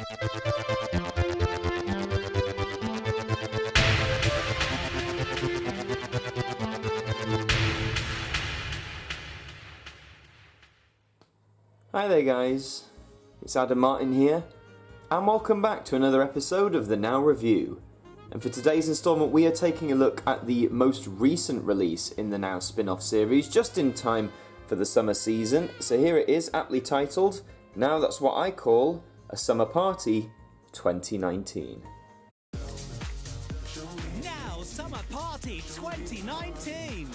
Hi there guys, it's Martyn here, and welcome back to another episode of the Now Review. And for today's instalment we are taking a look at the most recent release in the Now spin-off series, just in time for the summer season. So here it is, aptly titled, Now That's What I Call a Summer Party 2019. Now Summer Party 2019!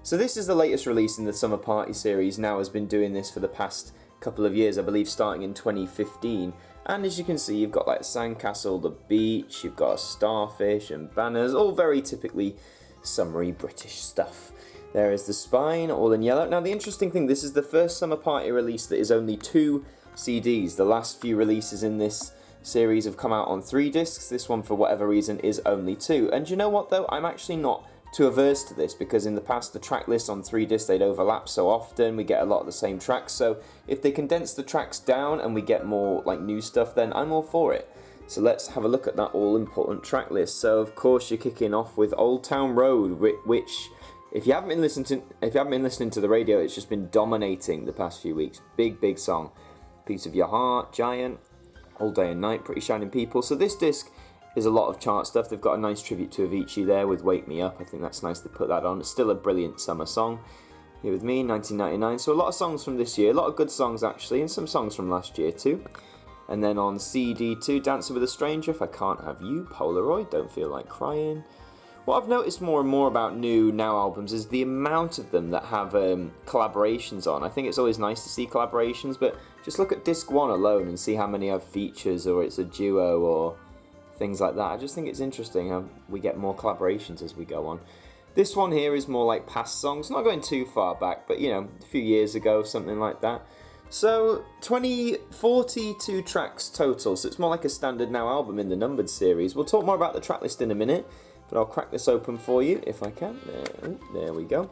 So this is the latest release in the Summer Party series. Now has been doing this for the past couple of years, I believe starting in 2015, and as you can see you've got like sandcastle, the beach, you've got a starfish and banners, all very typically summery British stuff. There is the spine, all in yellow. Now the interesting thing, this is the first Summer Party release that is only 2 CDs. The last few releases in this series have come out on 3 discs. This one, for whatever reason, is only 2. And you know what though, I'm actually not too averse to this, because in the past the track lists on 3 discs, they'd overlap so often, we get a lot of the same tracks, so if they condense the tracks down and we get more like new stuff, then I'm all for it. So let's have a look at that all important track list. So of course you're kicking off with Old Town Road, which if you haven't been listening to the radio, it's just been dominating the past few weeks. Big song. Piece of Your Heart, Giant, All Day and Night, Pretty Shining People. So this disc is a lot of chart stuff. They've got a nice tribute to Avicii there with Wake Me Up. I think that's nice to put that on. It's still a brilliant summer song. Here With Me, 1999. So a lot of songs from this year, a lot of good songs actually, and some songs from last year too. And then on CD2, Dancing with a Stranger, If I Can't Have You, Polaroid, Don't Feel Like Crying. What I've noticed more and more about new Now albums is the amount of them that have collaborations on. I think it's always nice to see collaborations, but just look at disc 1 alone and see how many have features, or it's a duo, or things like that. I just think it's interesting how we get more collaborations as we go on. This one here is more like past songs, not going too far back, but you know, a few years ago, something like that. So 42 tracks total, so it's more like a standard Now album in the numbered series. We'll talk more about the track list in a minute, but I'll crack this open for you if I can. There we go.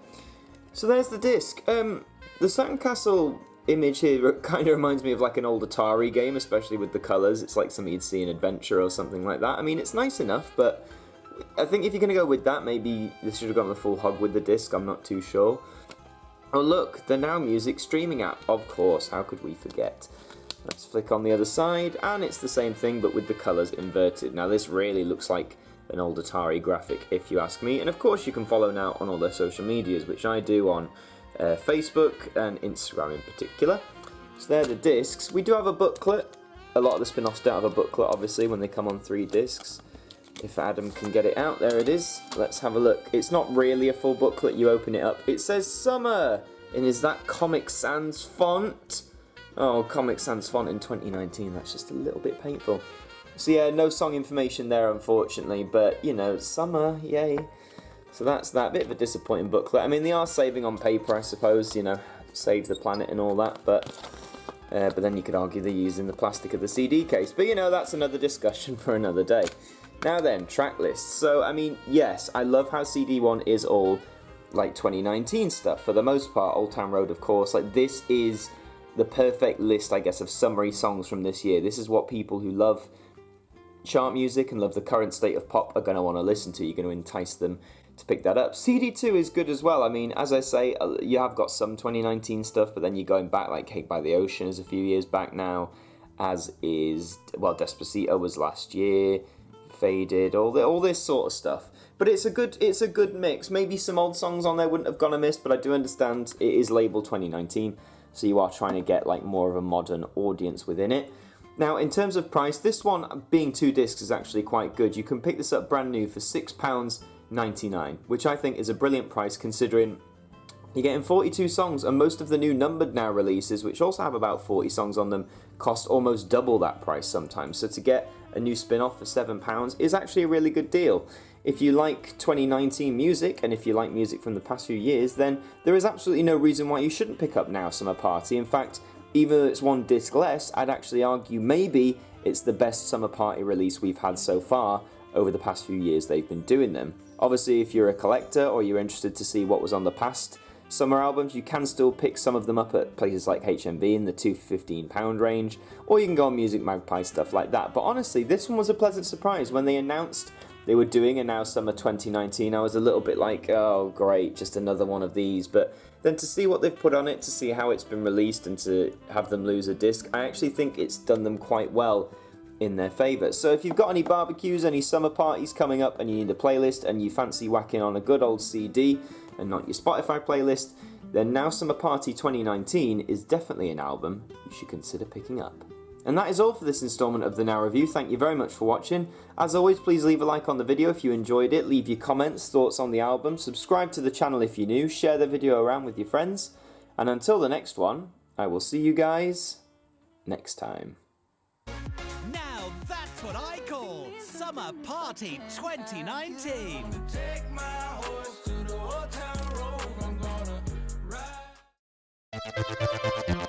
So there's the disc. The sandcastle image here kind of reminds me of like an old Atari game, especially with the colours. It's like something you'd see in Adventure or something like that. I mean, it's nice enough, but I think if you're going to go with that, maybe this should have gone the full hog with the disc. I'm not too sure. Oh look, the Now Music streaming app, of course, how could we forget? Let's flick on the other side, and it's the same thing but with the colours inverted. Now this really looks like an old Atari graphic if you ask me, and of course you can follow Now on all their social medias, which I do on Facebook and Instagram in particular. So they're the discs. We do have a booklet. A lot of the spin-offs don't have a booklet obviously when they come on 3 discs. If Adam can get it out, there it is. Let's have a look. It's not really a full booklet. You open it up, it says Summer, and is that Comic Sans font? Oh, Comic Sans font in 2019, that's just a little bit painful. So yeah, no song information there unfortunately, but you know, summer, yay. So that's that, bit of a disappointing booklet. I mean, they are saving on paper, I suppose, you know, save the planet and all that, but then you could argue they're using the plastic of the CD case. But you know, that's another discussion for another day. Now then, track lists. So, I mean, yes, I love how CD1 is all like 2019 stuff, for the most part. Old Town Road, of course, like this is the perfect list, I guess, of summary songs from this year. This is what people who love chart music and love the current state of pop are going to want to listen to. You're going to entice them to pick that up. CD2 is good as well. I mean, as I say, you have got some 2019 stuff, but then you're going back, like Cake by the Ocean is a few years back now, as is, well, Despacito was last year, Faded, all this sort of stuff. But it's a good mix. Maybe some old songs on there wouldn't have gone amiss, but I do understand it is labelled 2019, so you are trying to get like more of a modern audience within it. Now, in terms of price, this one being 2 discs is actually quite good. You can pick this up brand new for £6.99, which I think is a brilliant price considering you're getting 42 songs, and most of the new numbered Now releases, which also have about 40 songs on them, cost almost double that price sometimes. So to get a new spin-off for £7 is actually a really good deal. If you like 2019 music, and if you like music from the past few years, then there is absolutely no reason why you shouldn't pick up Now Summer Party. In fact, even though it's 1 disc less, I'd actually argue maybe it's the best Summer Party release we've had so far over the past few years they've been doing them. Obviously, if you're a collector or you're interested to see what was on the past summer albums. You can still pick some of them up at places like HMV in the £2 for £15 range, or you can go on Music Magpie, stuff like that. But honestly, this one was a pleasant surprise. When they announced they were doing a Now Summer 2019, I was a little bit like, oh great, just another one of these. But then to see what they've put on it, to see how it's been released, and to have them lose a disc, I actually think it's done them quite well in their favour. So if you've got any barbecues, any summer parties coming up, and you need a playlist, and you fancy whacking on a good old CD and not your Spotify playlist, then Now Summer Party 2019 is definitely an album you should consider picking up. And that is all for this instalment of the Now Review. Thank you very much for watching. As always, please leave a like on the video if you enjoyed it, leave your comments, thoughts on the album, subscribe to the channel if you're new, share the video around with your friends, and until the next one, I will see you guys next time. Now that's what I call Summer Party 2019. Take my horse to the old town road. I'm gonna ride.